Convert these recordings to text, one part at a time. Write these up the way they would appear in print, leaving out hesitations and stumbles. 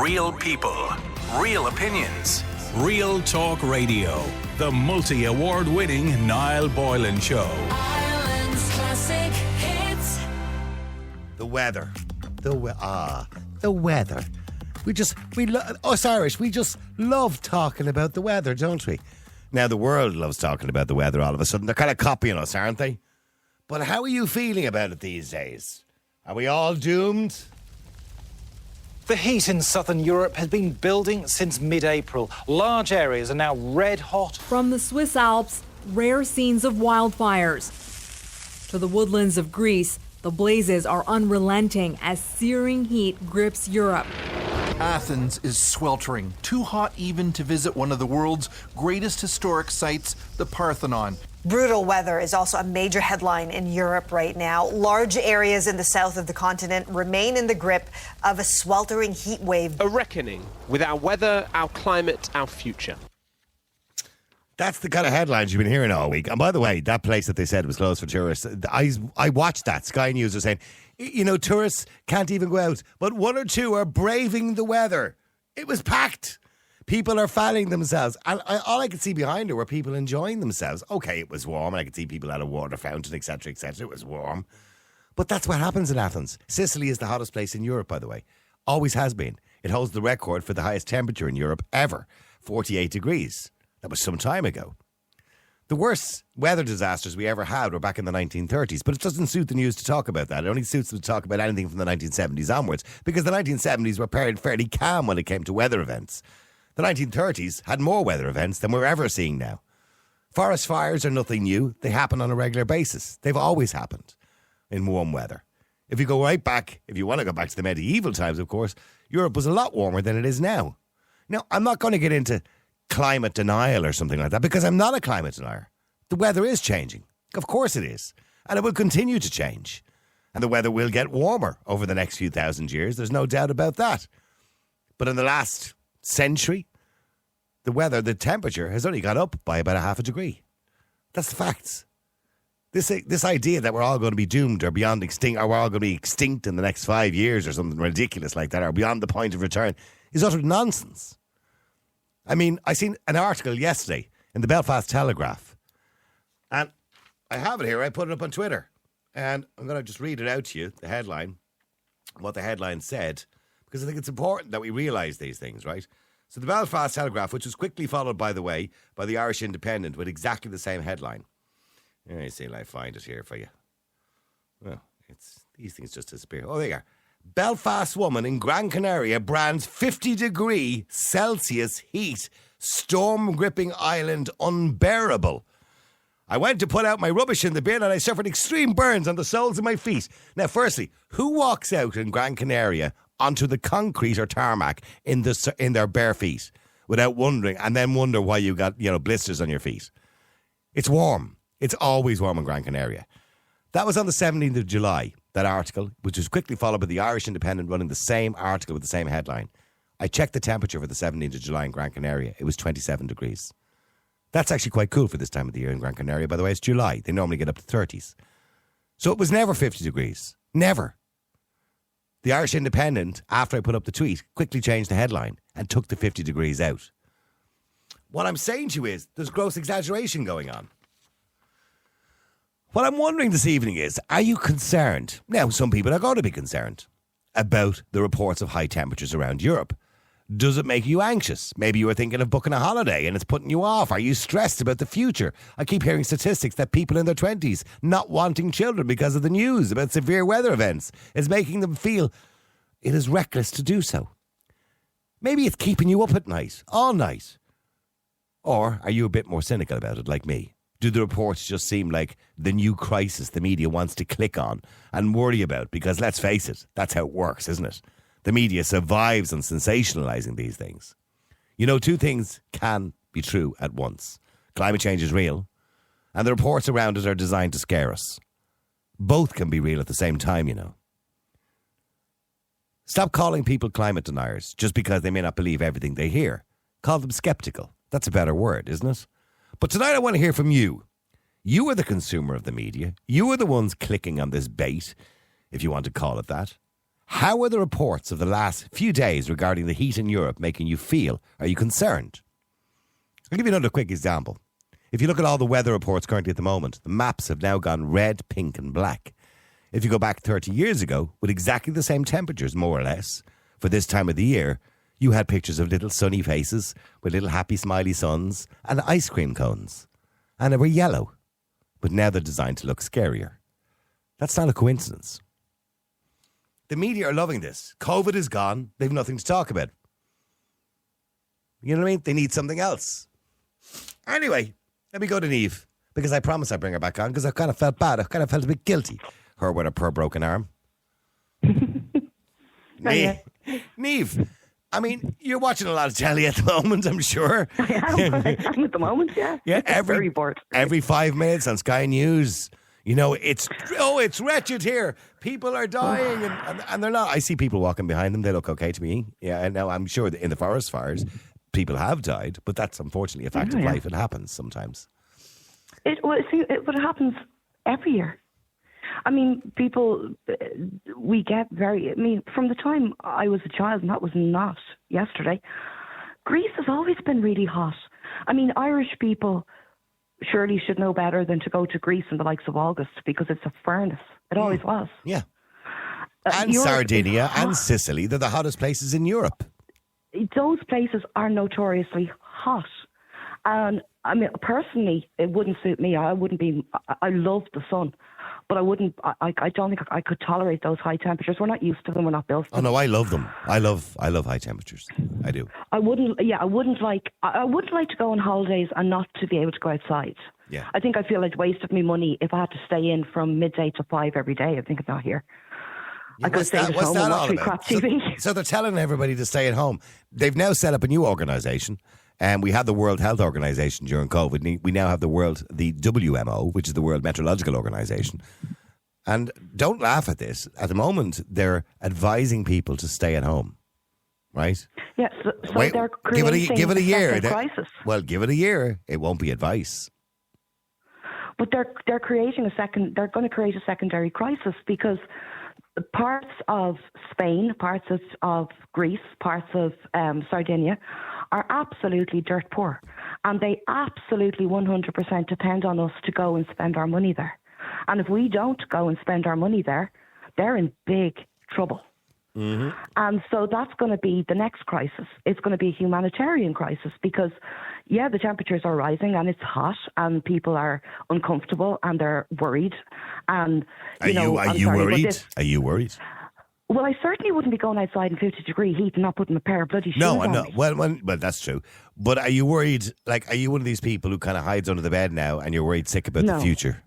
Real people, real opinions, Real Talk Radio. The multi-award-winning Niall Boylan Show. Ireland's classic hits. The weather. The weather. Us Irish, we just love talking about the weather, don't we? Now, the world loves talking about the weather all of a sudden. They're kind of copying us, aren't they? But how are you feeling about it these days? Are we all doomed? The heat in southern Europe has been building since mid-April. Large areas are now red hot. From the Swiss Alps, rare scenes of wildfires. To the woodlands of Greece, the blazes are unrelenting as searing heat grips Europe. Athens is sweltering, too hot even to visit one of the world's greatest historic sites, the Parthenon. Brutal weather is also a major headline in Europe right now. Large areas in the south of the continent remain in the grip of a sweltering heat wave. A reckoning with our weather, our climate, our future. That's the kind of headlines you've been hearing all week. And by the way, that place that they said was closed for tourists, I watched that. Sky News are saying, you know, tourists can't even go out, but one or two are braving the weather. It was packed. People are fanning themselves. And all I could see behind her were people enjoying themselves. Okay, it was warm, and I could see people at a water fountain, etc., etc. It was warm. But that's what happens in Athens. Sicily is the hottest place in Europe, by the way. Always has been. It holds the record for the highest temperature in Europe ever, 48 degrees. That was some time ago. The worst weather disasters we ever had were back in the 1930s, but it doesn't suit the news to talk about that. It only suits them to talk about anything from the 1970s onwards, because the 1970s were fairly calm when it came to weather events. The 1930s had more weather events than we're ever seeing now. Forest fires are nothing new. They happen on a regular basis. They've always happened in warm weather. If you go right back, if you want to go back to the medieval times, of course, Europe was a lot warmer than it is now. Now, I'm not going to get into climate denial or something like that, because I'm not a climate denier. The weather is changing. Of course it is. And it will continue to change. And the weather will get warmer over the next few thousand years. There's no doubt about that. But in the last century, the temperature has only gone up by about a half a degree. That's the facts. This idea that we're all going to be doomed or beyond extinct, or we're all going to be extinct in the next 5 years or something ridiculous like that, or beyond the point of return, is utter nonsense. I mean, I seen an article yesterday in the Belfast Telegraph, and I have it here. I put it up on Twitter, and I'm going to just read it out to you, the headline, what the headline said, because I think it's important that we realise these things, right? So the Belfast Telegraph, which was quickly followed, by the way, by the Irish Independent with exactly the same headline. Let me see if I find it here for you. Well, these things just disappear. Oh, there you are. Belfast woman in Gran Canaria brands 50-degree Celsius heat, storm-gripping island unbearable. I went to put out my rubbish in the bin and I suffered extreme burns on the soles of my feet. Now, firstly, who walks out in Gran Canaria onto the concrete or tarmac in their bare feet without wondering, and then wonder why you got, blisters on your feet? It's warm. It's always warm in Gran Canaria. That was on the 17th of July, that article, which was quickly followed by the Irish Independent running the same article with the same headline. I checked the temperature for the 17th of July in Gran Canaria. It was 27 degrees. That's actually quite cool for this time of the year in Gran Canaria. By the way, it's July. They normally get up to 30s. So it was never 50 degrees. Never. The Irish Independent, after I put up the tweet, quickly changed the headline and took the 50 degrees out. What I'm saying to you is there's gross exaggeration going on. What I'm wondering this evening is, are you concerned? Now, some people are going to be concerned about the reports of high temperatures around Europe. Does it make you anxious? Maybe you were thinking of booking a holiday and it's putting you off. Are you stressed about the future? I keep hearing statistics that people in their 20s not wanting children because of the news about severe weather events is making them feel it is reckless to do so. Maybe it's keeping you up at night, all night. Or are you a bit more cynical about it, like me? Do the reports just seem like the new crisis the media wants to click on and worry about? Because let's face it, that's how it works, isn't it? The media survives on sensationalising these things. You know, two things can be true at once. Climate change is real, and the reports around it are designed to scare us. Both can be real at the same time, you know. Stop calling people climate deniers just because they may not believe everything they hear. Call them sceptical. That's a better word, isn't it? But tonight I want to hear from you. You are the consumer of the media. You are the ones clicking on this bait, if you want to call it that. How are the reports of the last few days regarding the heat in Europe making you feel? Are you concerned? I'll give you another quick example. If you look at all the weather reports currently at the moment, the maps have now gone red, pink and black. If you go back 30 years ago, with exactly the same temperatures, more or less, for this time of the year, you had pictures of little sunny faces with little happy smiley suns and ice cream cones. And they were yellow. But now they're designed to look scarier. That's not a coincidence. The media are loving this. COVID is gone. They've nothing to talk about. You know what I mean? They need something else. Anyway, let me go to Niamh, because I promised I'd bring her back on, because I kind of felt bad. I kind of felt a bit guilty. Her with her poor broken arm. Niamh, I mean, you're watching a lot of telly at the moment, I'm sure. I am at the moment, yeah. Yeah, very bored. Every 5 minutes on Sky News, you know, it's wretched here. People are dying, and they're not. I see people walking behind them. They look okay to me. Yeah, and now I'm sure that in the forest fires, people have died, but that's unfortunately a fact of life. It happens sometimes. It happens every year. I mean, we get from the time I was a child, and that was not yesterday, Greece has always been really hot. I mean, Irish people surely should know better than to go to Greece in the likes of August, because it's a furnace. It always was. Yeah. And Sardinia and Sicily, they're the hottest places in Europe. Those places are notoriously hot. And I mean, personally, it wouldn't suit me. I love the sun. But I don't think I could tolerate those high temperatures. We're not used to them. We're not built for them. Oh no, I love them. I love high temperatures. I do. I wouldn't like to go on holidays and not to be able to go outside. Yeah. I think I feel like wasted me money if I had to stay in from midday to 5 every day. I think it's not here. Yeah, I could stay at home and watch crap TV. So they're telling everybody to stay at home. They've now set up a new organisation. And we had the World Health Organization during COVID. We now have the WMO, which is the World Meteorological Organization. And don't laugh at this. At the moment, they're advising people to stay at home, right? Yeah, so they're creating give it a year. Crisis. Well, give it a year. It won't be advice. But they're creating they're going to create a secondary crisis, because parts of Spain, parts of Greece, parts of Sardinia are absolutely dirt poor, and they absolutely 100% depend on us to go and spend our money there. And if we don't go and spend our money there, they're in big trouble. Mm-hmm. And so that's going to be the next crisis. It's going to be a humanitarian crisis, because, yeah, the temperatures are rising and it's hot and people are uncomfortable and they're worried. And Are you worried? Are you worried? Well, I certainly wouldn't be going outside in 50-degree heat and not putting a pair of bloody shoes on. No. Well, that's true. But are you worried? Like, are you one of these people who kind of hides under the bed now, and you're worried sick about the future?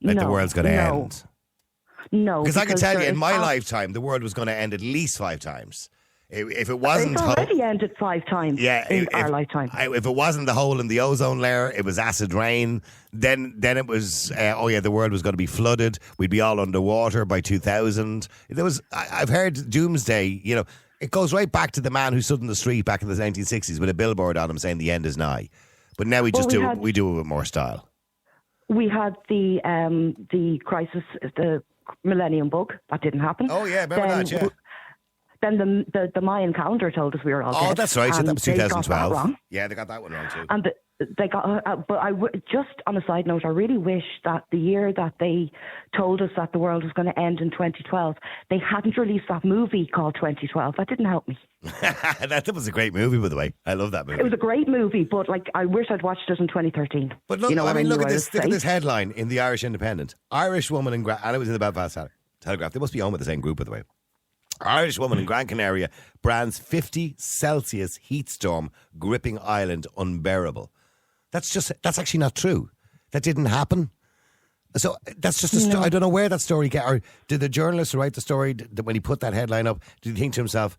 Like the world's going to end? No. Because I can tell you, in my lifetime, the world was going to end at least 5 times. If it wasn't, it's already ended 5 times in our lifetime. If it wasn't the hole in the ozone layer, it was acid rain. Then it was the world was going to be flooded. We'd be all underwater by 2000. I've heard doomsday. You know, it goes right back to the man who stood in the street back in the 1960s with a billboard on him saying the end is nigh. But now we do it with more style. We had the crisis, the millennium bug. That didn't happen. Oh yeah, remember that? Yeah. Then the Mayan calendar told us we were all dead. Oh, that's right. That was 2012. Wrong. Yeah, they got that one wrong too. And they got. But just on a side note, I really wish that the year that they told us that the world was going to end in 2012, they hadn't released that movie called 2012. That didn't help me. That was a great movie, by the way. I love that movie. It was a great movie, but I wish I'd watched it in 2013. But look, look at this. Look at this headline in the Irish Independent: Irish woman in and it was in the Belfast Telegraph. They must be owned by the same group, by the way. Irish woman in Gran Canaria brands 50 Celsius heat storm gripping island unbearable. That's actually not true. That didn't happen. So that's just a story. I don't know where that story came. Or did the journalist who write the story, when he put that headline up, did he think to himself,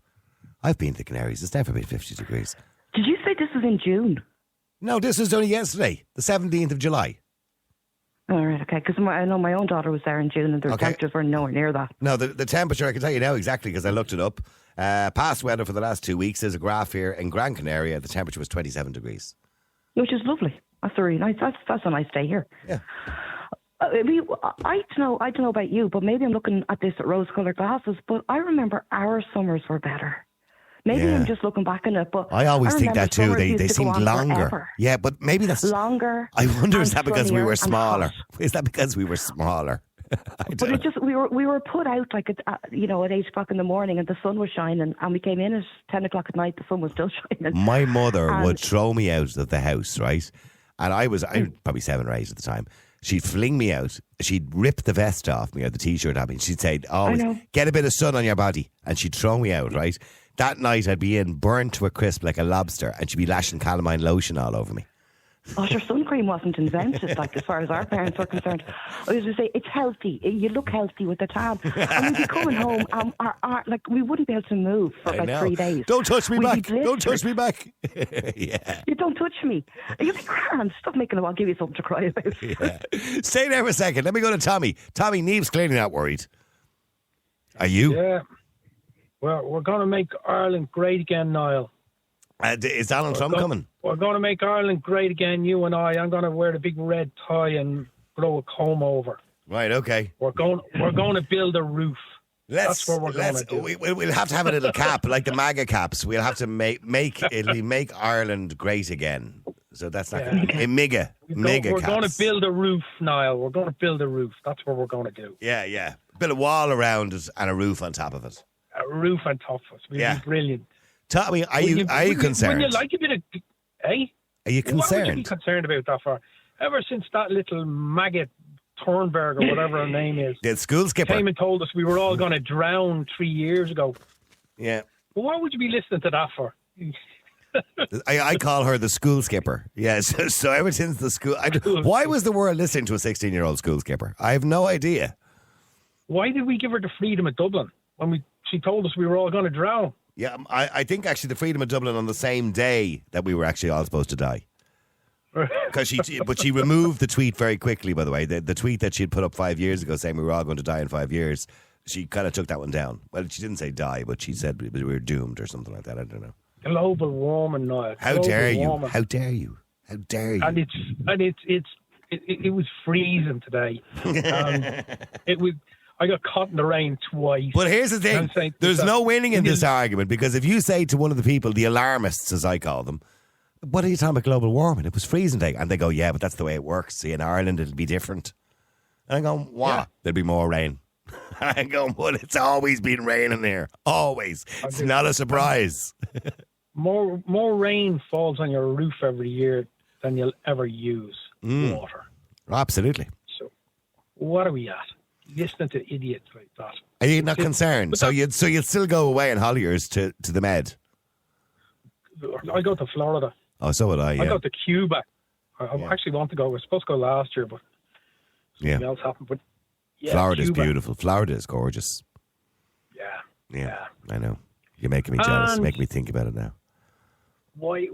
I've been to the Canaries, it's never been 50 degrees. Did you say this was in June? No, this was only yesterday, the 17th of July. All right, okay, because I know my own daughter was there in June and the temperatures were nowhere near that. No, the temperature, I can tell you now exactly because I looked it up. Past weather for the last 2 weeks, there's a graph here. In Gran Canaria, the temperature was 27 degrees. Which is lovely. That's a really nice, that's a nice day here. Yeah. I don't know about you, but maybe I'm looking at this at rose-coloured glasses. But I remember our summers were better. Maybe Yeah. I'm just looking back on it, but I always think remember that too. summers They used to go seemed on longer. forever. Yeah, but maybe that's Longer. I wonder, is and that because we sunnier were and smaller? hot. Is that because we were smaller? I But don't it just we were put out like at 8 o'clock in the morning, and the sun was shining, and we came in at 10 o'clock at night. The sun was still shining. My mother And- would throw me out of the house, right? And I was probably 7 or 8 at the time. She'd fling me out. She'd rip the vest off me or the t-shirt off me. And she'd say, always, know. get a bit of sun on your body. And she'd throw me out, right? That night I'd be in burnt to a crisp like a lobster, and she'd be lashing calamine lotion all over me. Oh, sure, sun cream wasn't invented, like, as far as our parents were concerned. I was going to say, it's healthy. You look healthy with the tan. And we'd be coming home, like, we wouldn't be able to move for I about know. 3 days. Don't touch me We'd back. be Don't blistered. touch me back. Yeah. You don't touch me. You'll be grand. Stop making them. I'll give you something to cry about. Yeah. Stay there for a second. Let me go to Tommy. Tommy, Neve's clearly not worried. Are you? Yeah. Well, we're going to make Ireland great again, Niall. Is Donald Trump coming? We're going to make Ireland great again, you and I. I'm going to wear the big red tie and grow a comb over. Right, okay. We're going to build a roof. That's what we're going to do. We'll have to have a little cap, like the MAGA caps. We'll have to make Ireland great again. So that's not going to be a mega We're caps. going to build a roof, Niall. We're going to build a roof. That's what we're going to do. Yeah. Build a wall around it and a roof on top of it. A roof on top of us. We'll Yeah. be brilliant. Tommy, are you concerned? Wouldn't you like a bit of... Eh? Are you What would you be concerned? concerned about that for? Ever since that little maggot Thornberg or whatever her name is The school skipper. came and told us we were all going to drown 3 years ago. Yeah. Well, what would you be listening to that for? I call her the school skipper. Yeah, so ever since the school... why was the world listening to a 16-year-old school skipper? I have no idea. Why did we give her the freedom of Dublin when she told us we were all going to drown? Yeah, I think actually the freedom of Dublin on the same day that we were actually all supposed to die. But she removed the tweet very quickly, by the way. The tweet that she had put up 5 years ago saying we were all going to die in 5 years, she kind of took that one down. Well, she didn't say die, but she said we were doomed or something like that. I don't know. Global warming, Niall. How Global dare you? warming. How dare you? How dare you? And it was freezing today. It was. I got caught in the rain twice. But here's the thing. There's no winning in this argument, because if you say to one of the people, the alarmists as I call them, what are you talking about global warming? It was freezing day. And they go, yeah, but that's the way it works. See, in Ireland it'll be different. And I go, what? Yeah. There'll be more rain. I go, well, it's always been raining here. Always. It's not a surprise. More rain falls on your roof every year than you'll ever use water. Absolutely. So what are we at? Listening to idiots like that. Are you not concerned? So you'd still go away in Holliers to the Med? I go to Florida. Oh, so would I, yeah. I go to Cuba. I actually want to go. I was supposed to go last year, but something else happened. But yeah, Florida's Cuba. beautiful. Florida is gorgeous. Yeah. I know. You're making me jealous. And- Make me think about it now. What are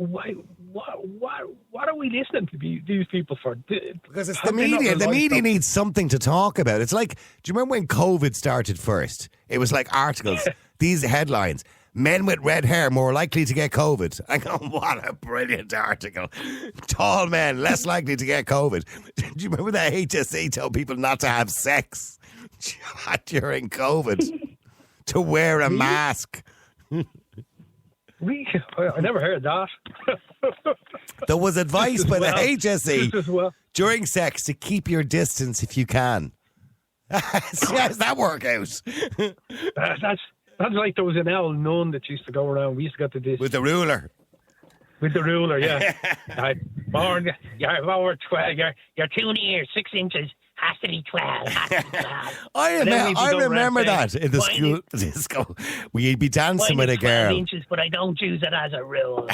we listening to these people for? Because it's the media. The media needs something to talk about. It's like, do you remember when COVID started first? It was like articles, these headlines. Men with red hair more likely to get COVID. I go, what a brilliant article. Tall men less likely to get COVID. Do you remember that HSE told people not to have sex during COVID? To wear a mask. I never heard that. There was advice by the HSE Just as well. during sex to keep your distance if you can. How does that work out? That's like there was an old nun that used to go around. We used to go to this With the ruler. with the ruler. Yeah, you're over 12. You're 2 years 6 inches. Has to be 12. Has to be 12. I remember that in the school disco. We'd be dancing with a 12 girl. inches, but I don't use it as a rule.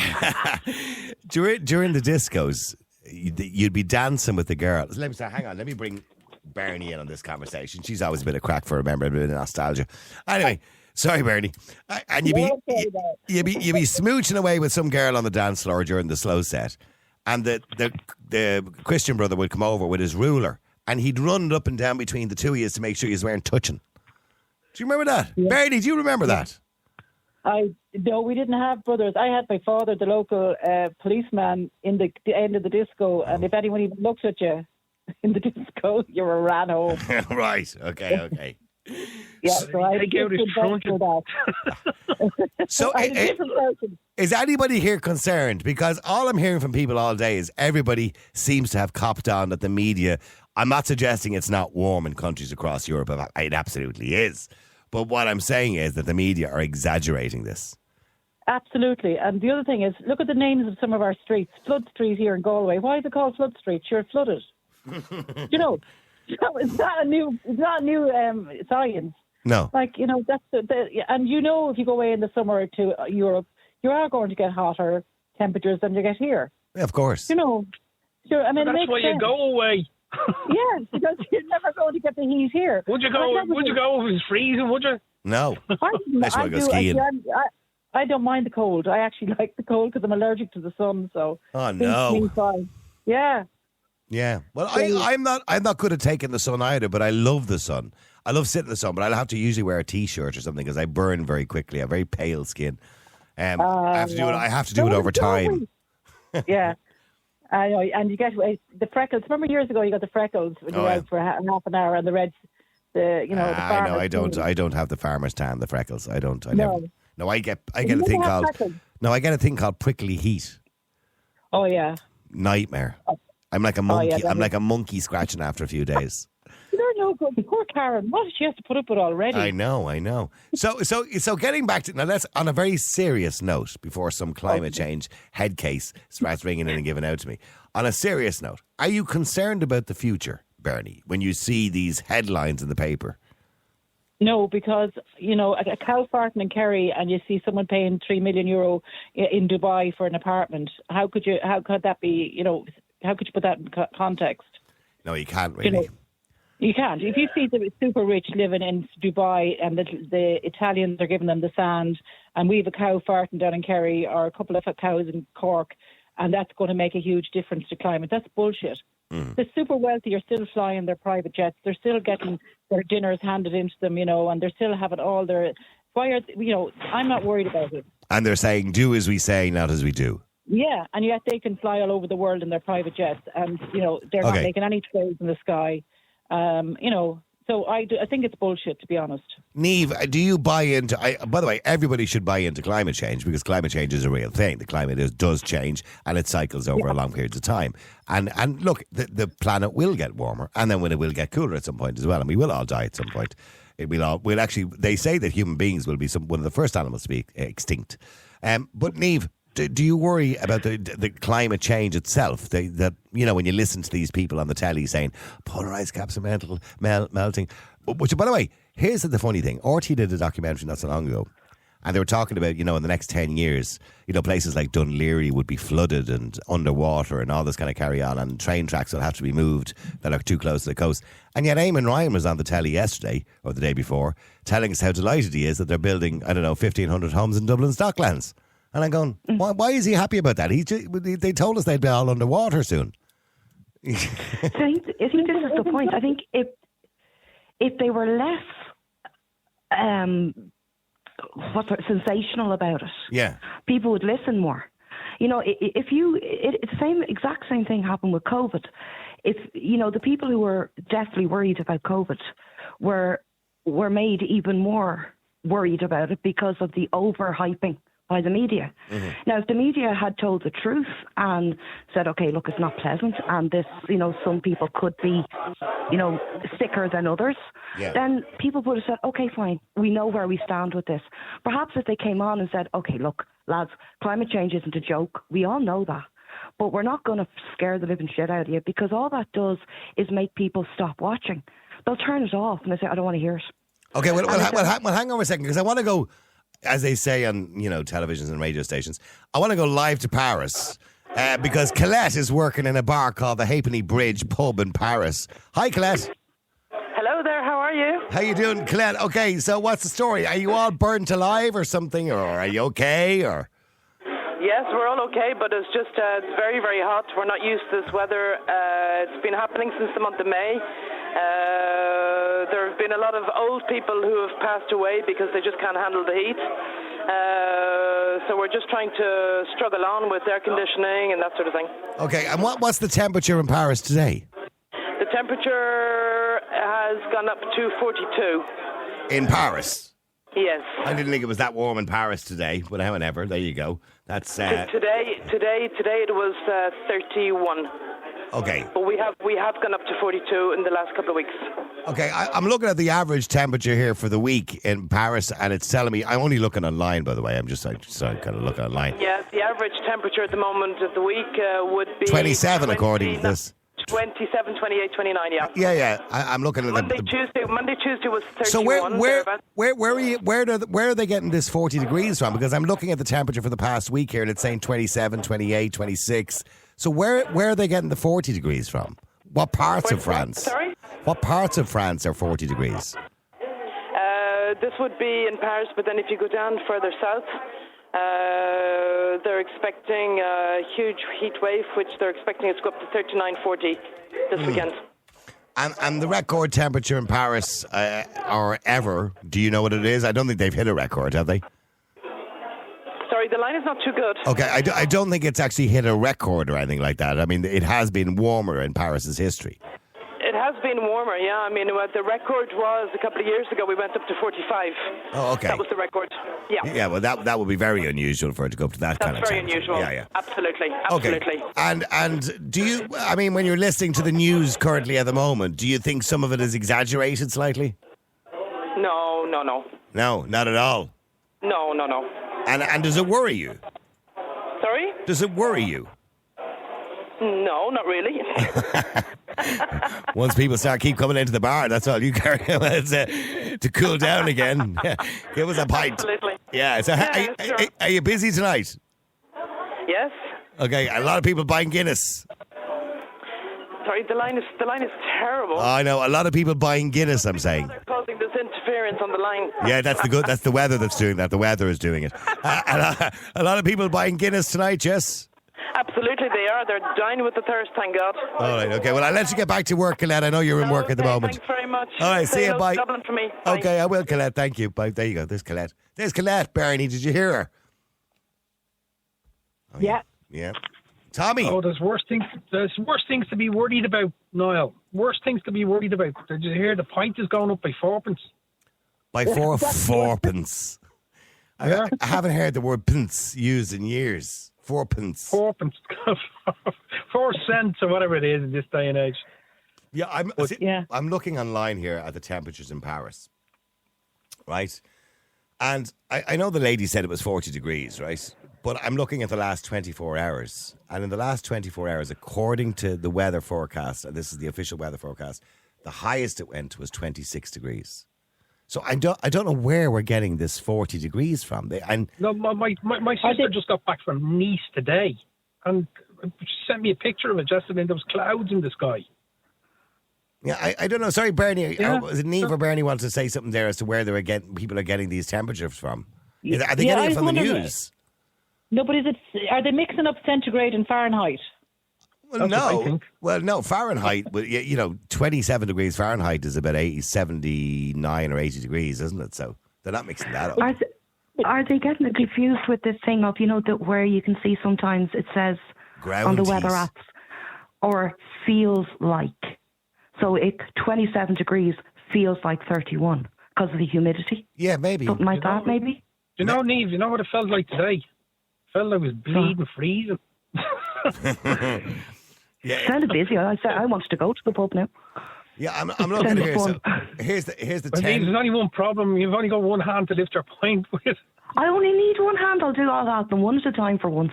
During the discos, you'd be dancing with the girl. Let me say, hang on, let me bring Bernie in on this conversation. She's always a bit of crack for remembering, a bit of nostalgia. Anyway, sorry, Bernie. And you'd be smooching away with some girl on the dance floor during the slow set, and the Christian brother would come over with his ruler, and he'd run it up and down between the two of you to make sure you weren't touching. Do you remember that? Yeah. Bernie, do you remember that? No, we didn't have brothers. I had my father, the local policeman, in the end of the disco, and if anyone even looks at you, in the disco, you were ran home. Right. Okay. Yeah, so I Take out his trunk. So, I'm a different person. is anybody here concerned? Because all I'm hearing from people all day is everybody seems to have copped on that the media. I'm not suggesting it's not warm in countries across Europe. It absolutely is. But what I'm saying is that the media are exaggerating this. Absolutely. And the other thing is, look at the names of some of our streets. Flood Street here in Galway. Why is it called Flood Street? Sure, it's flooded. You know, it's not a new science. No. Like, you know, that's and you know, if you go away in the summer to Europe, you are going to get hotter temperatures than you get here. Yeah, of course. You know, sure. I mean, That's it makes why sense. you go away. Yes, because you're never going to get the heat here. Would you go if it was freezing, would you? No. That's why I go skiing. I don't mind the cold. I actually like the cold because I'm allergic to the sun. So Oh, no. things fine. Yeah. Yeah. Well, I'm not good at taking the sun either, but I love the sun. I love sitting in the sun, but I'll have to usually wear a T-shirt or something because I burn very quickly. I have very pale skin. I have to do it. I have to do it over time. Yeah. I know, and you get the freckles. Remember years ago, you got the freckles when you were out for half an hour, and the reds, the I know. farmers. I don't have the farmer's tan, the freckles. I don't. I No. never. No, I get a You thing never have called. freckles. No, I get a thing called prickly heat. Oh yeah. Nightmare. I'm like a monkey. yeah, I'm like a monkey scratching after a few days. You're no good. Poor Karen. What did she have to put up with already? I know. So getting back to now, let's on a very serious note before some climate change head case starts ringing in and giving out to me. On a serious note, are you concerned about the future, Bernie, when you see these headlines in the paper? No, because, you know, a cow farting in Kerry and you see someone paying €3 million in Dubai for an apartment. How could that be, you know, how could you put that in context? No, you can't really. You know, you can't. If you see the super rich living in Dubai and the Italians are giving them the sand and we have a cow farting down in Kerry or a couple of cows in Cork and that's going to make a huge difference to climate, that's bullshit. The super wealthy are still flying their private jets. They're still getting their dinners handed into them, you know, and they're still having all their... I'm not worried about it. And they're saying, do as we say, not as we do. Yeah, and yet they can fly all over the world in their private jets and, you know, they're not making any trades in the sky. You know, so I think it's bullshit, to be honest. Niamh, do you buy into... by the way, everybody should buy into climate change because climate change is a real thing. The climate does change and it cycles over a long period of time. And look, the planet will get warmer and then when it will get cooler at some point as well. And we will all die at some point. We'll actually... They say that human beings will be one of the first animals to be extinct. But Niamh, do you worry about the climate change itself? That you know, when you listen to these people on the telly saying polar ice caps are melting. Which, by the way, here's the funny thing. RT did a documentary not so long ago, and they were talking about, you know, in the next 10 years, you know, places like Dunleary would be flooded and underwater and all this kind of carry on, and train tracks will have to be moved that are too close to the coast. And yet Eamon Ryan was on the telly yesterday or the day before telling us how delighted he is that they're building, 1,500 homes in Dublin Stocklands. And I'm going, why is he happy about that? They told us they'd be all underwater soon. So I think this is the point. I think if they were less sensational about it, people would listen more. You know, it's the exact same thing happened with COVID. If you know, the people who were deathly worried about COVID were made even more worried about it because of the overhyping by the media. Now, if the media had told the truth and said, okay, look, it's not pleasant and this, you know, some people could be, you know, sicker than others, then people would have said, okay, fine, we know where we stand with this. Perhaps if they came on and said, okay, look, lads, climate change isn't a joke. We all know that. But we're not going to scare the living shit out of you because all that does is make people stop watching. They'll turn it off and they say, I don't want to hear it. Okay, well, hang on a second because I want to go... As they say on, you know, televisions and radio stations, I want to go live to Paris because Colette is working in a bar called the Halfpenny Bridge Pub in Paris. Hi, Colette. Hello there. How are you? How you doing, Colette? Okay, so what's the story? Are you all burnt alive or something, or are you okay? Or yes, we're all okay, but it's just it's very, very hot. We're not used to this weather. It's been happening since the month of May. There have been a lot of old people who have passed away because they just can't handle the heat. So we're just trying to struggle on with air conditioning and that sort of thing. Okay, and what's the temperature in Paris today? The Temperature has gone up to 42. In Paris. Yes. I didn't think it was that warm in Paris today, but however, there you go. That's Today it was 31. Okay. But we have gone up to 42 in the last couple of weeks. Okay, I'm looking at the average temperature here for the week in Paris, and it's telling me, I'm only looking online, by the way. I'm just kind of looking online. Yeah, the average temperature at the moment of the week would be 27, according to this. 27, 28, 29, yeah. Yeah. I'm looking at Monday, Tuesday was 31. So where are they getting this 40 degrees from? Because I'm looking at the temperature for the past week here, and it's saying 27, 28, 26. So where are they getting the 40 degrees from? What parts of France? Sorry? What parts of France are 40 degrees? This would be in Paris, but then if you go down further south, they're expecting a huge heat wave, which they're expecting it to go up to 39, 40 this weekend. And the record temperature in Paris, or ever, do you know what it is? I don't think they've hit a record, have they? Sorry, the line is not too good. Okay, I don't think it's actually hit a record or anything like that. I mean, it has been warmer in Paris's history. It has been warmer, yeah. I mean, the record was a couple of years ago. We went up to 45. Oh, okay. That was the record. Yeah. Yeah, well, that would be very unusual for it to go up to that kind of That's very temperature. unusual. Yeah. Absolutely. Okay. And do you, I mean, when you're listening to the news currently at the moment, do you think some of it is exaggerated slightly? No. No, not at all. No. And does it worry you? Sorry? Does it worry you? No, not really. Once people keep coming into the bar, that's all you carry to cool down again. Give us a pint. Absolutely. Yeah. So, Sure. are you busy tonight? Yes. Okay. A lot of people buying Guinness. Sorry, the line is terrible. I know. A lot of people buying Guinness, I'm saying. They're causing this interference on the line. Yeah, that's the weather that's doing that. The weather is doing it. A lot of people buying Guinness tonight, Jess? Absolutely, they are. They're dying with the thirst, thank God. All right, okay. Well, I'll let you get back to work, Colette. I know you're in work at the moment. Thanks very much. All right, see you. Bye. Dublin for me. Bye. Okay, I will, Colette. Thank you. Bye. There you go. There's Colette. Bernie. Did you hear her? Oh, yeah. Yeah. Tommy. Oh, there's worse things to be worried about, Niall. Worse things to be worried about. Did you hear the pint is going up by 4p? By 4p. Yeah. I haven't heard the word pence used in years. 4p. 4p. 4 cents or whatever it is in this day and age. Yeah, I'm looking online here at the temperatures in Paris, right? And I know the lady said it was 40 degrees, right? But I'm looking at the last 24 hours. And in the last 24 hours, according to the weather forecast, and this is the official weather forecast, the highest it went was 26 degrees. So I don't know where we're getting this 40 degrees from. No, my sister just got back from Nice today, and she sent me a picture of it yesterday, and there was clouds in the sky. Yeah, I don't know. Sorry, Bernie. Yeah. Was it Neve or Bernie wants to say something there as to where people are getting these temperatures from? Are they getting it from the news? No, but are they mixing up centigrade and Fahrenheit? Well, no, Fahrenheit, 27 degrees Fahrenheit is about 79 or 80 degrees, isn't it? So they're not mixing that up. Are they getting it confused with this thing of, where you can see sometimes it says on the weather apps, or feels like. So 27 degrees feels like 31 because of the humidity. Yeah, maybe. Something like that, maybe. Neve, you know what it felt like today? It felt like it was bleeding, freezing. Yeah, kind of busy. I said I wanted to go to the pub now. Yeah, I'm looking here. So here's the 10. There's only one problem. You've only got one hand to lift your pint with. I only need one hand. I'll do all that one at a time for once.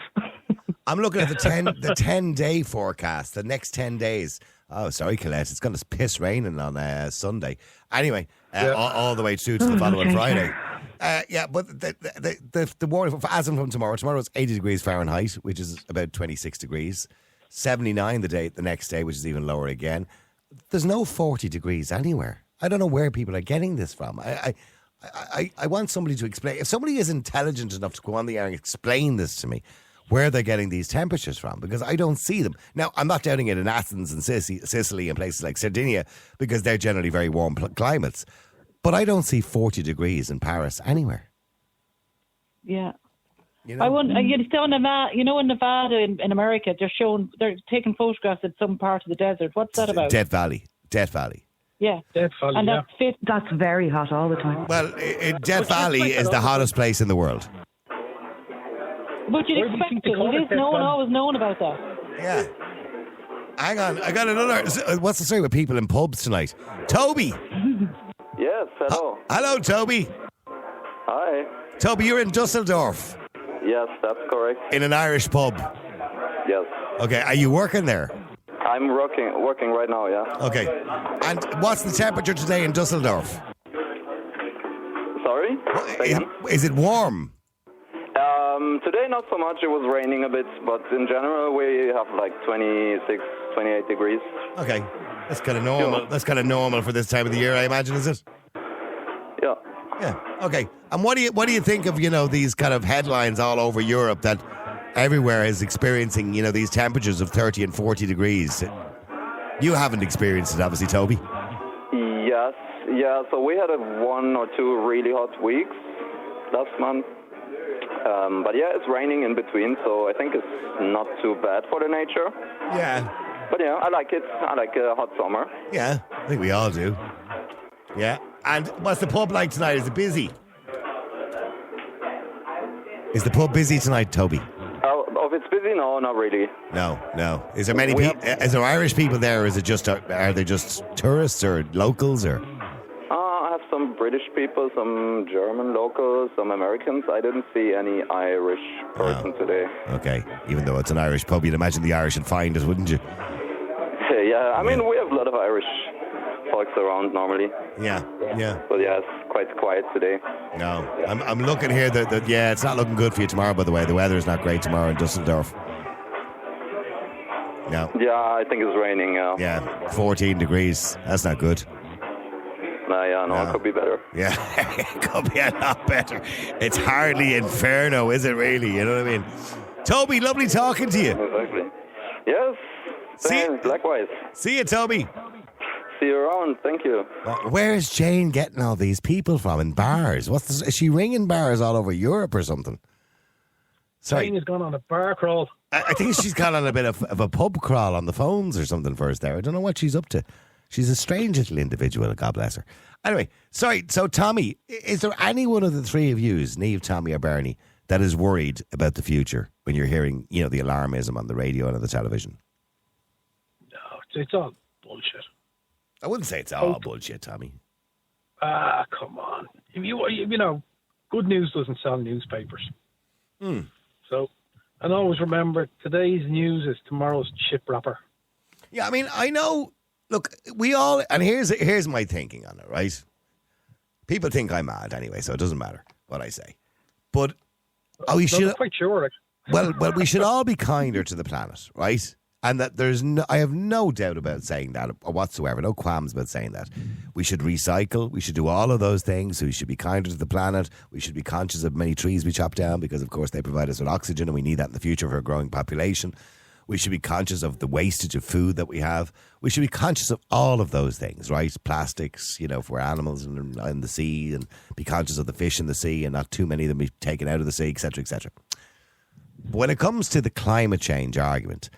I'm looking at the 10-day forecast. The next 10 days. Oh, sorry, Colette. It's going to piss raining on Sunday. Anyway, all the way through to the following Friday. But the warning as from tomorrow is 80 degrees Fahrenheit, which is about 26 degrees. 79 the next day, which is even lower again. There's no 40 degrees anywhere. I don't know where people are getting this from. I want somebody to explain. If somebody is intelligent enough to go on the air and explain this to me, where they're getting these temperatures from, because I don't see them. Now, I'm not doubting it in Athens and Sicily and places like Sardinia, because they're generally very warm climates. But I don't see 40 degrees in Paris anywhere. Yeah. You know? I wouldn't. You still in Nevada? You know, in Nevada, in America, they're taking photographs at some part of the desert. What's that about? Death Valley. Yeah, Death Valley. and Yeah. That's very hot all the time. Well, Death Valley is the hottest place in the world. But you'd Where do you expect think they it. call It it is Death no one Valley? always known about that. Yeah. Hang on, I got another. What's the story with people in pubs tonight? Toby. Yes, hello. Hello, Toby. Hi. Toby, you're in Dusseldorf Yes, that's correct. in an Irish pub. Yes. Okay, are you working there? I'm working right now, yeah. Okay. And what's the temperature today in Dusseldorf? Sorry? Is it warm? Today not so much. It was raining a bit, but in general we have like 26, 28 degrees. Okay. That's kind of normal. That's kind of normal for this time of the year, I imagine, is it? Yeah. Yeah. Okay. And what do you think of, these kind of headlines all over Europe that everywhere is experiencing, these temperatures of 30 and 40 degrees? You haven't experienced it, obviously, Toby. Yes. Yeah, so we had 1 or 2 really hot weeks last month. But yeah, it's raining in between, so I think it's not too bad for the nature. Yeah. But yeah, I like it. I like a hot summer. Yeah, I think we all do. Yeah. And what's the pub like tonight? Is it busy? Is the pub busy tonight, Toby? Oh, if it's busy, no, not really. No. Is there many people? Is there Irish people there, or is it just are they just tourists or locals or? I have some British people, some German locals, some Americans. I didn't see any Irish person today. Okay, even though it's an Irish pub, you'd imagine the Irish would find it, wouldn't you? Yeah, I mean, we have a lot of Irish folks around normally. Yeah. But yeah, it's quite quiet today. No, I'm looking here that yeah, it's not looking good for you tomorrow. By the way, the weather's not great tomorrow in Dusseldorf. No. Yeah, I think it's raining. Yeah, 14 degrees. That's not good. It could be better. Yeah, it could be a lot better. It's hardly inferno, is it really? You know what I mean? Toby, lovely talking to you. Exactly. Yes. Thanks, likewise. See you, Toby. See you around. Thank you. Where's Jane getting all these people from in bars? Is she ringing bars all over Europe or something? Sorry. Jane has gone on a bar crawl. I think she's gone on a bit of a pub crawl on the phones or something for us there. I don't know what she's up to. She's a strange little individual, God bless her. Anyway, sorry, so Tommy, is there any one of the three of you, Niamh, Tommy or Bernie, that is worried about the future when you're hearing, the alarmism on the radio and on the television? No, it's all bullshit. I wouldn't say it's all bullshit, Tommy. Come on. If you good news doesn't sell newspapers. So, and always remember, today's news is tomorrow's chip wrapper. Yeah, I mean, I know. Look, we all, and here's my thinking on it, right? People think I'm mad anyway, so it doesn't matter what I say. But we should. I'm quite sure. Well, we should all be kinder to the planet, right? And that I have no doubt about saying that whatsoever, no qualms about saying that. We should recycle. We should do all of those things. We should be kinder to the planet. We should be conscious of many trees we chop down because, of course, they provide us with oxygen, and we need that in the future for a growing population. We should be conscious of the wastage of food that we have. We should be conscious of all of ththose things, right? Plastics, for animals in the sea, and be conscious of the fish in the sea and not too many of them be taken out of the sea, etc., etc. But when it comes to the climate change argument,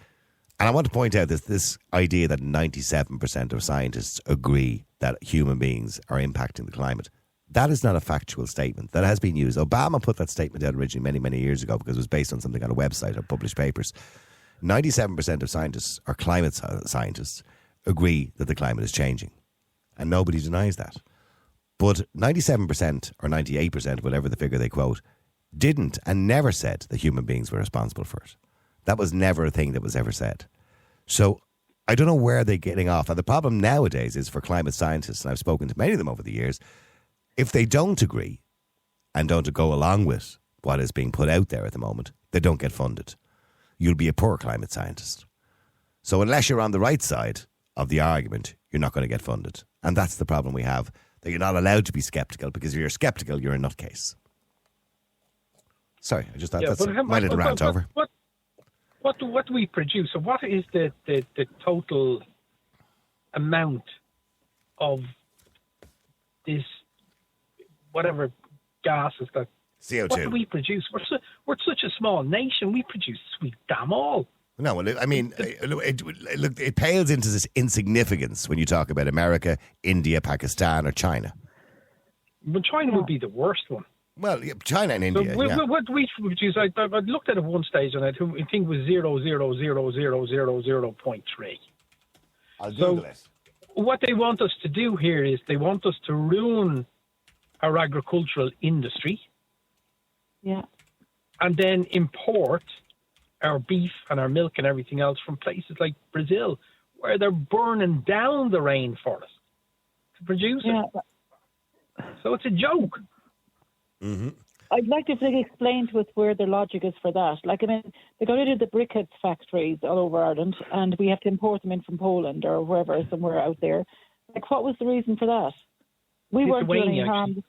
and I want to point out this idea that 97% of scientists agree that human beings are impacting the climate, that is not a factual statement. That has been used. Obama put that statement out originally many, many years ago because it was based on something on a website or published papers. 97% of scientists, or climate scientists, agree that the climate is changing. And nobody denies that. But 97% or 98%, whatever the figure they quote, didn't and never said that human beings were responsible for it. That was never a thing that was ever said. So I don't know where they're getting off. And the problem nowadays is for climate scientists, and I've spoken to many of them over the years, if they don't agree and don't go along with what is being put out there at the moment, they don't get funded. You'll be a poor climate scientist. So unless you're on the right side of the argument, you're not going to get funded. And that's the problem we have, that you're not allowed to be sceptical, because if you're sceptical, you're a nutcase. Sorry, I just thought that's my little rant over. What do we produce? So what is the total amount of this, whatever gases that CO2. What do we produce? We're such a small nation. We produce sweet damn all. No, well, I mean, it pales into this insignificance when you talk about America, India, Pakistan, or China. But China would be the worst one. Well, China and India. What we produce, I looked at it one stage, and I think it was 0.00000.3. I'll Google it. What they want us to do here is they want us to ruin our agricultural industry. Yeah. And then import our beef and our milk and everything else from places like Brazil, where they're burning down the rainforest to produce it. So it's a joke. Mm-hmm. I'd like if they explain to us where their logic is for that. Like, I mean, they got rid of the briquettes factories all over Ireland, and we have to import them in from Poland or wherever, somewhere out there. Like, what was the reason for that? We weren't doing any harm.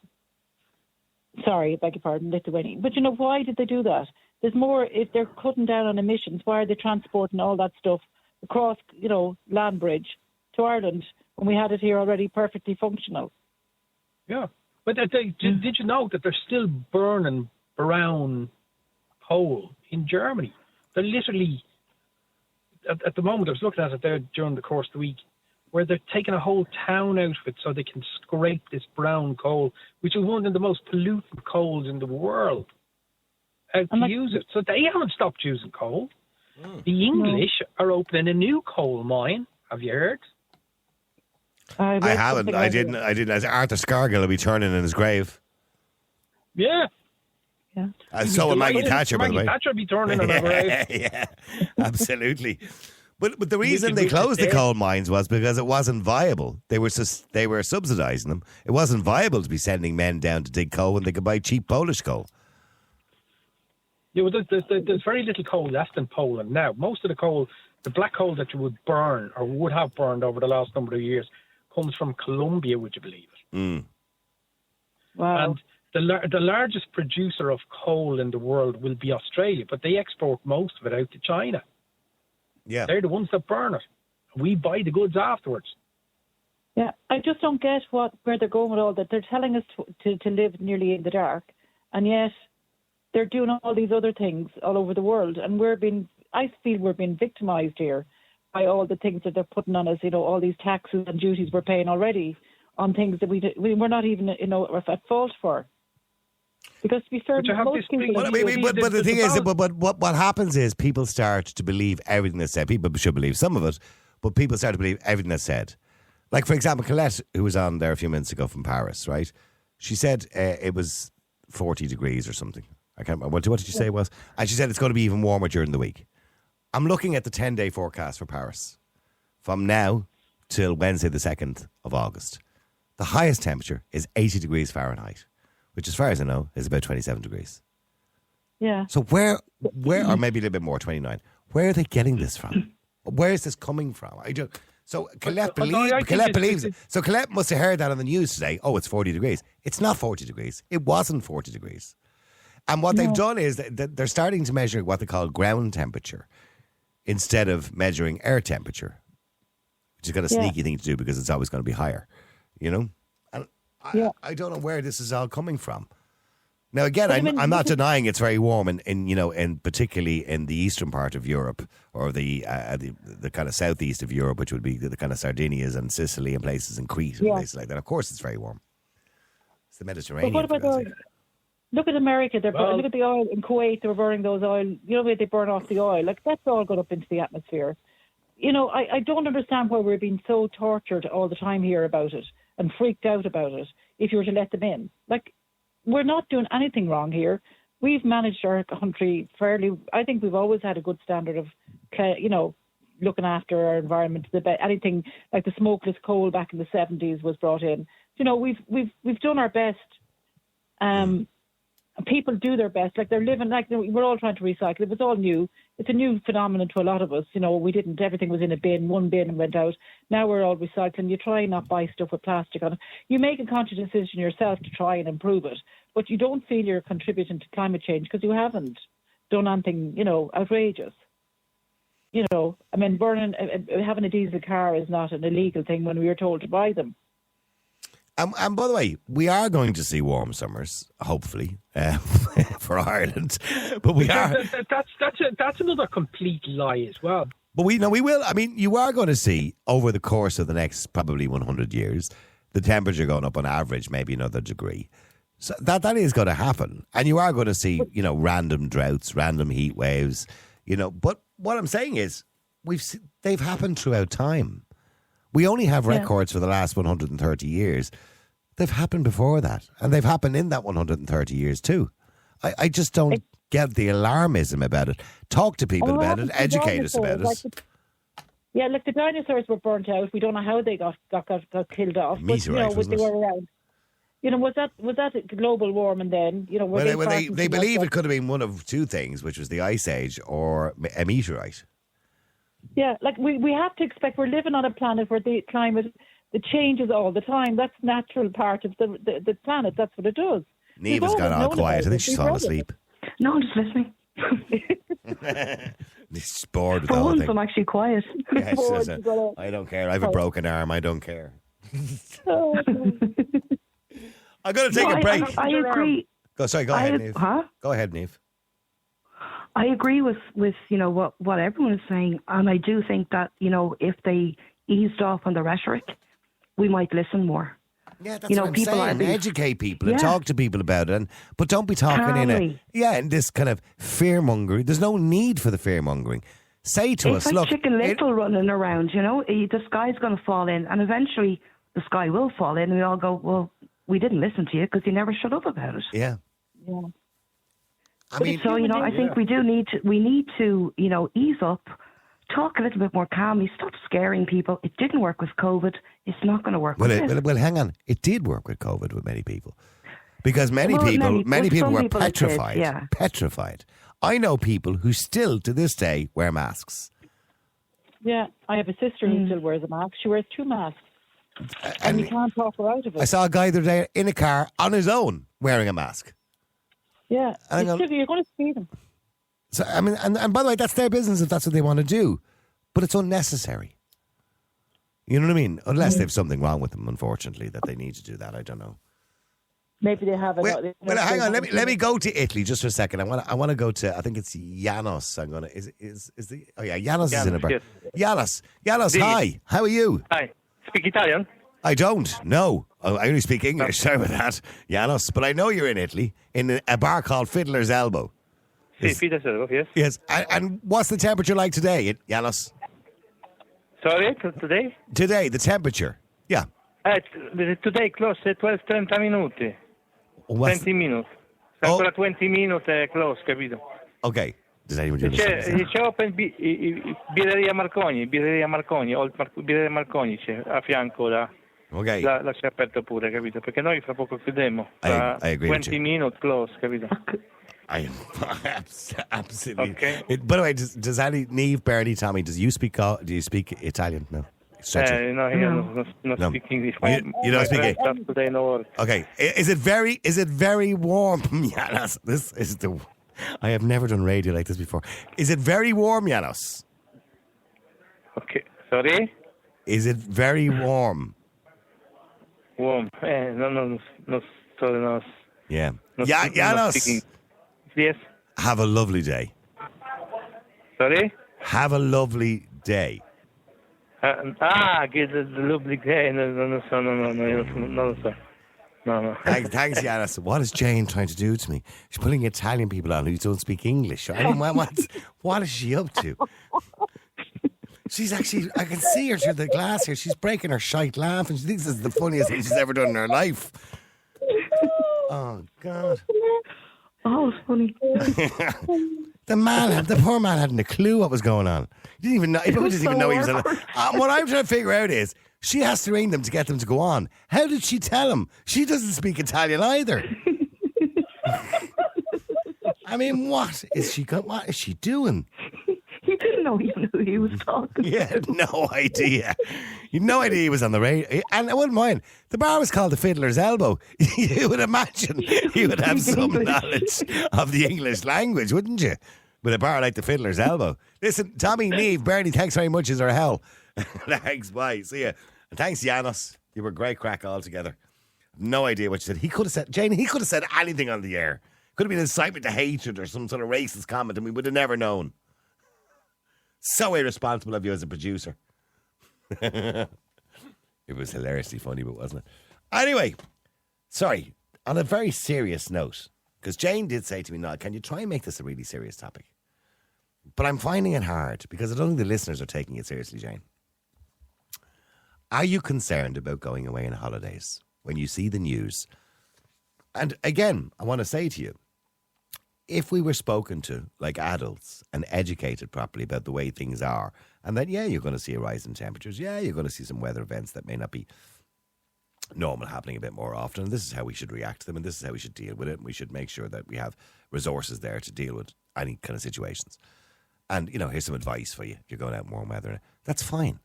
Sorry, beg your pardon, Lithuania. But, why did they do that? There's more, if they're cutting down on emissions, why are they transporting all that stuff across, land bridge to Ireland when we had it here already perfectly functional? Yeah. But did you know that they're still burning brown coal in Germany? They're literally, at the moment, I was looking at it there during the course of the week, where they're taking a whole town out of it so they can scrape this brown coal, which is one of the most polluted coals in the world, out to use it. So they haven't stopped using coal. The English are opening a new coal mine. Have you heard? I haven't. I didn't. Arthur Scargill will be turning in his grave. Yeah. Yeah. So will Maggie Thatcher, by the way. Maggie Thatcher will be turning in her grave. Yeah, absolutely. But the reason they closed the coal mines was because it wasn't viable. They were subsidising them. It wasn't viable to be sending men down to dig coal when they could buy cheap Polish coal. Yeah, well, there's very little coal left in Poland now. Most of the coal, the black coal that you would burn or would have burned over the last number of years, comes from Colombia, would you believe it? Mm. Wow. And the largest producer of coal in the world will be Australia, but they export most of it out to China. Yeah. They're the ones that burn it. We buy the goods afterwards. Yeah, I just don't get where they're going with all that. They're telling us to live nearly in the dark, and yet they're doing all these other things all over the world, and I feel we're being victimised here by all the things that they're putting on us, all these taxes and duties we're paying already on things that we're not even, at fault for. Because to be fair, most people... But the thing is, what happens is people start to believe everything that's said. People should believe some of it, but people start to believe everything that's said. Like, for example, Colette, who was on there a few minutes ago from Paris, right? She said it was 40 degrees or something. I can't remember. What did she say it was? And she said it's going to be even warmer during the week. I'm looking at the 10-day forecast for Paris from now till Wednesday, the 2nd of August. The highest temperature is 80 degrees Fahrenheit, which, as far as I know, is about 27 degrees. Yeah. So where, or maybe a little bit more, 29. Where are they getting this from? Where is this coming from? So Colette believes it. So Colette must have heard that on the news today. Oh, it's 40 degrees. It's not 40 degrees. It wasn't 40 degrees. And what they've done is that they're starting to measure what they call ground temperature instead of measuring air temperature, which is got a sneaky thing to do because it's always going to be higher, And I don't know where this is all coming from. Now, again, I'm not denying it's very warm in particularly in the eastern part of Europe or the kind of southeast of Europe, which would be the kind of Sardinias and Sicily and places in Crete and places like that. Of course, it's very warm. It's the Mediterranean. But what about look at America. Look at the oil in Kuwait. They're burning those oil. Where they burn off the oil. Like, that's all got up into the atmosphere. I don't understand why we're being so tortured all the time here about it and freaked out about it if you were to let them in. Like, we're not doing anything wrong here. We've managed our country fairly. I think we've always had a good standard of, looking after our environment. Anything like the smokeless coal back in the 70s was brought in. We've done our best. People do their best. Like, they're living, we're all trying to recycle. It was all new. It's a new phenomenon to a lot of us. We didn't, everything was in a bin, one bin and went out. Now we're all recycling. You try and not buy stuff with plastic on it. You make a conscious decision yourself to try and improve it, but you don't feel you're contributing to climate change because you haven't done anything, outrageous. Having a diesel car is not an illegal thing when we were told to buy them. And by the way, we are going to see warm summers, hopefully, for Ireland. But we are. That's another complete lie as well. But we will. I mean, you are going to see over the course of the next probably 100 years, the temperature going up on average, maybe another degree. So that is going to happen. And you are going to see, random droughts, random heat waves, But what I'm saying is, they've happened throughout time. We only have records for the last 130 years. They've happened before that. And they've happened in that 130 years too. I just don't get the alarmism about it. Talk to people about it. Educate us about it. Like the dinosaurs were burnt out. We don't know how they got killed off. Meteorite, but, they were around. Was that global warming then? They believe it could have been one of two things, which was the Ice Age or a meteorite. Yeah, we have to expect we're living on a planet where the climate changes all the time. That's natural part of the planet. That's what it does. Neve has gone all quiet. I think she's fallen asleep. No, I'm just listening. She's bored with For the whole once, thing. I'm actually quiet. Yes, I don't care. I have a broken arm. I don't care. I'm going to take a break. I agree. Go ahead, Neve. Huh? Go ahead, Neve. I agree with what everyone is saying, and I do think that if they eased off on the rhetoric, we might listen more. Yeah, that's what I'm saying. Educate people and talk to people about it, but don't be talking in this kind of fear mongering. There's no need for the fear mongering. Say to us, like look, Chicken Little running around. The sky's going to fall in, and eventually the sky will fall in, and we all go, well, we didn't listen to you because you never shut up about it. Yeah. I think we need to ease up, talk a little bit more calmly, stop scaring people. It didn't work with COVID. It's not going to work with this. Well, hang on. It did work with COVID with many people. Because many people were petrified. Petrified. I know people who still, to this day, wear masks. Yeah, I have a sister who still wears a mask. She wears 2 masks. And you can't talk her out of it. I saw a guy the other day in a car on his own wearing a mask. Yeah, you're going to see them. So I mean, and by the way, that's their business if that's what they want to do, but it's unnecessary. You know what I mean? Unless they have something wrong with them, unfortunately, that they need to do that. I don't know. Maybe they have. Well, hang on. Let me go to Italy just for a second. I want to go to. I think it's Janos. I'm gonna. Janos is in a bar. Janos. Janos. Hi. How are you? Hi. Speak Italian? I don't. No, I only speak English. Sorry about that, Janos. But I know you're in Italy in a bar called Fiddler's Elbow. Fiddler's Elbow. Yes. Yes. And what's the temperature like today, Janos? Sorry, today? Today, the temperature. Yeah. Today close at 12:30 minuti. 20 minutes. Ancora 20 minutes close, capito? Okay. Does anyone do this? C'è Open Birreria Marconi, Old Birreria Marconi c'è a fianco la c'è aperto pure, capito? Perché noi fra poco chiudiamo. I agree 20 minutes close, capito? I absolutely. Okay. By the way, does Neve, Bernie, Tommy, do you speak Italian? No. No, I don't speak English. You don't speak English. Today, no. Okay. Is it very warm? Janos, this is the. I have never done radio like this before. Is it very warm, Janos? Okay. Sorry? Is it very warm? Warm. No. Yeah. Janos. Yes. Have a lovely day. Sorry? Have a lovely day. Get a lovely day. No. No. Thanks, Janos. What is Jane trying to do to me? She's putting Italian people on who don't speak English. I mean, what is she up to? She's actually, I can see her through the glass here. She's breaking her shite laugh and she thinks this is the funniest thing she's ever done in her life. Oh, God. Oh, it's funny. The poor man hadn't a clue what was going on. He didn't even know. He probably didn't even know he was on. What I'm trying to figure out is she has to ring them to get them to go on. How did she tell him? She doesn't speak Italian either. I mean, what is she doing? He didn't know even who he was talking to. He had no idea. You had no idea he was on the radio. And I wouldn't mind. The bar was called the Fiddler's Elbow. You would imagine he would have some knowledge of the English language, wouldn't you? With a bar like the Fiddler's Elbow. Listen, Tommy, Neve, Bernie, thanks very much. Is our hell. Thanks, bye. See ya. And thanks, Janos. You were great crack altogether. No idea what she said. He could have said, Jane, he could have said anything on the air. Could have been incitement to hatred or some sort of racist comment, and we would have never known. So irresponsible of you as a producer. It was hilariously funny, but wasn't it? Anyway, sorry, on a very serious note, because Jane did say to me, "Niall, can you try and make this a really serious topic?" But I'm finding it hard because I don't think the listeners are taking it seriously, Jane. Are you concerned about going away on holidays when you see the news? And again, I want to say to you, if we were spoken to like adults and educated properly about the way things are, and that, yeah, you're going to see a rise in temperatures, yeah, you're going to see some weather events that may not be normal happening a bit more often, and this is how we should react to them, and this is how we should deal with it, and we should make sure that we have resources there to deal with any kind of situations. And, you know, here's some advice for you if you're going out in warm weather. That's fine.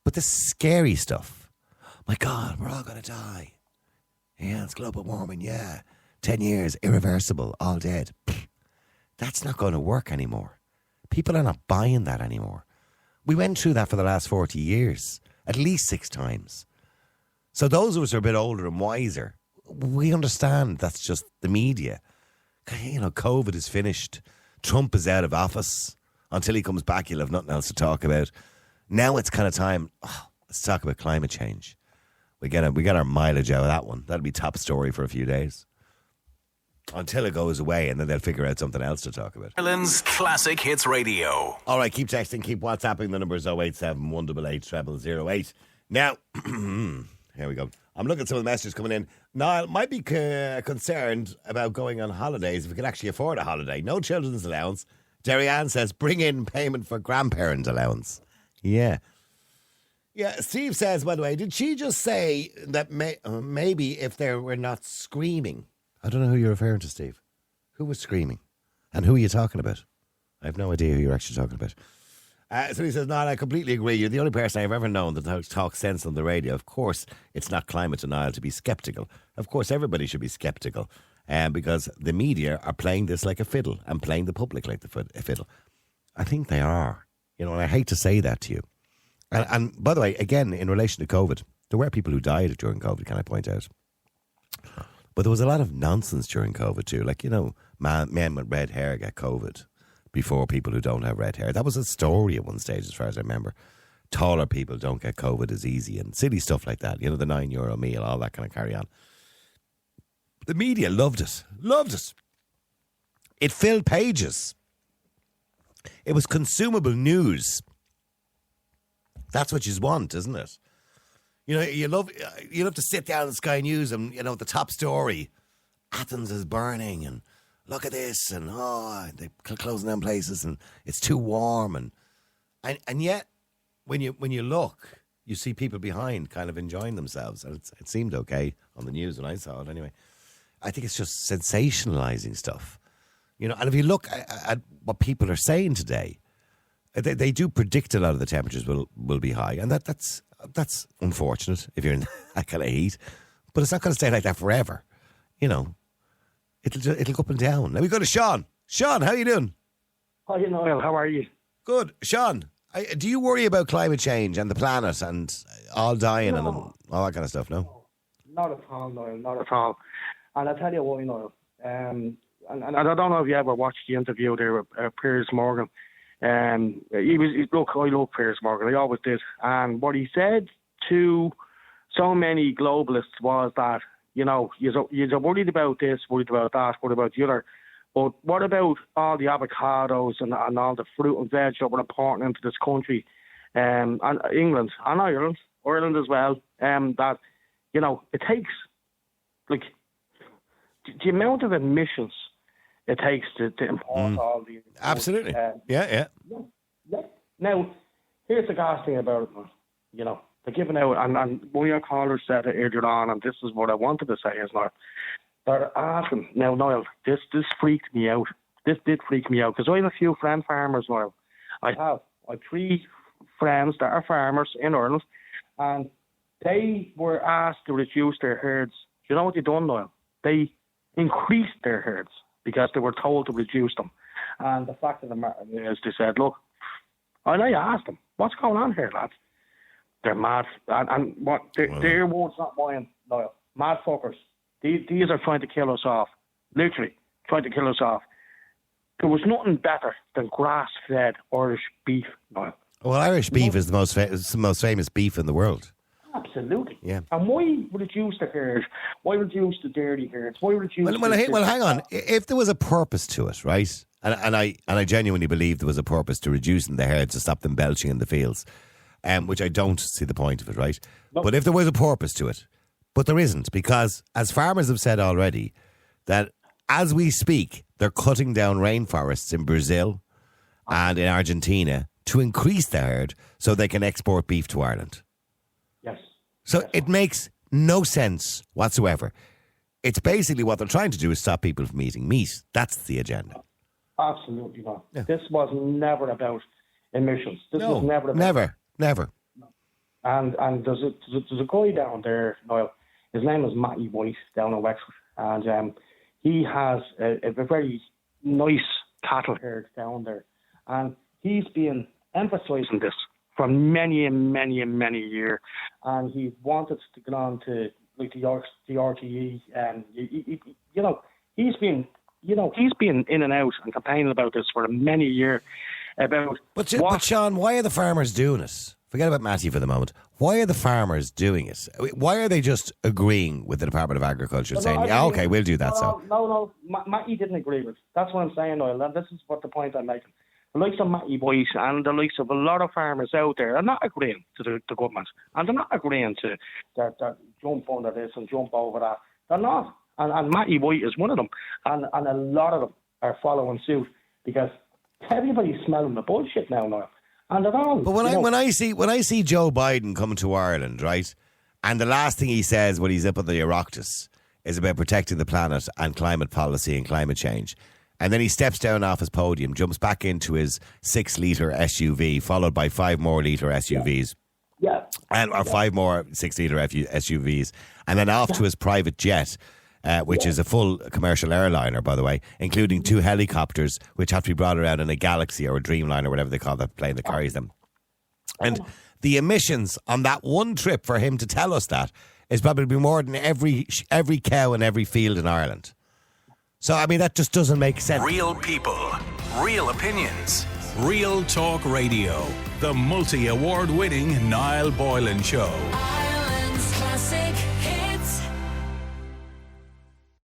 But the scary stuff, my God, we're all going to die. Yeah, it's global warming, yeah. 10 years, irreversible, all dead. That's not going to work anymore. People are not buying that anymore. We went through that for the last 40 years, at least 6 times. So those of us who are a bit older and wiser, we understand that's just the media. You know, COVID is finished. Trump is out of office. Until he comes back, you'll have nothing else to talk about. Now it's kind of time, let's talk about climate change. We get our mileage out of that one. That'll be top story for a few days. Until it goes away, and then they'll figure out something else to talk about. Ireland's Classic Hits Radio. All right, keep texting, keep WhatsApping. The number is 087 188 0008. Now, here we go. I'm looking at some of the messages coming in. Niall might be concerned about going on holidays if we can actually afford a holiday. No children's allowance. Jerry Ann says, bring in payment for grandparent allowance. Yeah. Yeah, Steve says, by the way, did she just say that maybe if they were not screaming? I don't know who you're referring to, Steve. Who was screaming? And who are you talking about? I have no idea who you're actually talking about. So he says, no, I completely agree. You're the only person I've ever known that talks sense on the radio. Of course, it's not climate denial to be sceptical. Of course, everybody should be sceptical because the media are playing this like a fiddle and playing the public like a fiddle. I think they are. You know, and I hate to say that to you. And by the way, again, in relation to COVID, there were people who died during COVID, can I point out? But there was a lot of nonsense during COVID too. Like, you know, men with red hair get COVID before people who don't have red hair. That was a story at one stage, as far as I remember. Taller people don't get COVID as easy and silly stuff like that. You know, the €9 meal, all that kind of carry on. The media loved it. Loved it. It filled pages. It was consumable news. That's what you want, isn't it? You know, you love to sit down in Sky News and, you know, the top story, Athens is burning and look at this and they're closing down places and it's too warm and yet when you look, you see people behind kind of enjoying themselves, and it seemed okay on the news when I saw it anyway. I think it's just sensationalizing stuff, you know. And if you look at what people are saying today, they do predict a lot of the temperatures will be high, and that's unfortunate if you're in that kind of heat. But it's not going to stay like that forever, you know. It'll go up and down. Now we go to Sean. Sean, how are you doing? Hi, Niall. How are you? Good. Sean, do you worry about climate change and the planet and all dying and all that kind of stuff, no? Not at all, Niall. Not at all. And I'll tell you why, Niall. And I don't know if you ever watched the interview there with Piers Morgan. I love Piers Morgan. I always did. And what he said to so many globalists was that, you know, you're worried about this, worried about that, worried about the other. But what about all the avocados and all the fruit and veg that were important into this country, and England and Ireland as well, that, you know, it takes, like, the amount of emissions it takes to import all these. Absolutely. Yeah. Now, here's the gas thing about it, you know. They're giving out, and one of your callers said it earlier on, and this is what I wanted to say, is not. They're asking, now, Niall, this freaked me out. This did freak me out, because I have a few friend farmers, Niall. I have 3 friends that are farmers in Ireland, and they were asked to reduce their herds. Do you know what they done, Niall? They increased their herds because they were told to reduce them. And the fact of the matter is, they said, look, and I asked them, what's going on here, lads? They're mad. And what their words, not mine, Niall. mad fuckers. These are trying to kill us off. Literally, trying to kill us off. There was nothing better than grass-fed Irish beef, Niall. Well, Irish beef is the most famous beef in the world. Absolutely. Yeah. And why reduce the herd? Why reduce the dairy herds? Why reduce? Well, hang on. If there was a purpose to it, right? And I genuinely believe there was a purpose to reducing the herds to stop them belching in the fields, which I don't see the point of it, right? No. But if there was a purpose to it, but there isn't, because as farmers have said already, that as we speak, they're cutting down rainforests in Brazil and in Argentina to increase the herd so they can export beef to Ireland. Yes. So it makes no sense whatsoever. It's basically what they're trying to do is stop people from eating meat. That's the agenda. Absolutely not. Yeah. This was never about emissions. This was never about... Never. And there's a guy down there, Niall. His name is Matty White down in Wexford. And he has a very nice cattle herd down there. And he's been emphasising this for many years. And he wanted to get on to like the RTE. And, he's been in and out and complaining about this for many years. But Sean, why are the farmers doing it? Forget about Matty for the moment. Why are the farmers doing it? Why are they just agreeing with the Department of Agriculture saying, okay, we'll do that? No, Matty didn't agree with it. That's what I'm saying, Noel. And this is what the point I'm making. The likes of Matty Boyce and the likes of a lot of farmers out there are not agreeing to the government. And they're not agreeing to that jump under this and jump over that. They're not. And Matty White is one of them. And a lot of them are following suit because everybody's smelling the bullshit now, Noel. And they're all. But when I see Joe Biden come to Ireland, right, and the last thing he says when he's up at the Oireachtas is about protecting the planet and climate policy and climate change, and then he steps down off his podium, jumps back into his 6-litre SUV, followed by 5 more litre SUVs. Yeah. Or 5 more 6-litre SUVs, and then off to his private jet. Which is a full commercial airliner, by the way, including 2 helicopters, which have to be brought around in a Galaxy or a Dreamliner, or whatever they call that plane that carries them. And the emissions on that one trip for him to tell us that is probably more than every cow in every field in Ireland. So, I mean, that just doesn't make sense. Real people, real opinions, Real Talk Radio, the multi-award winning Niall Boylan Show.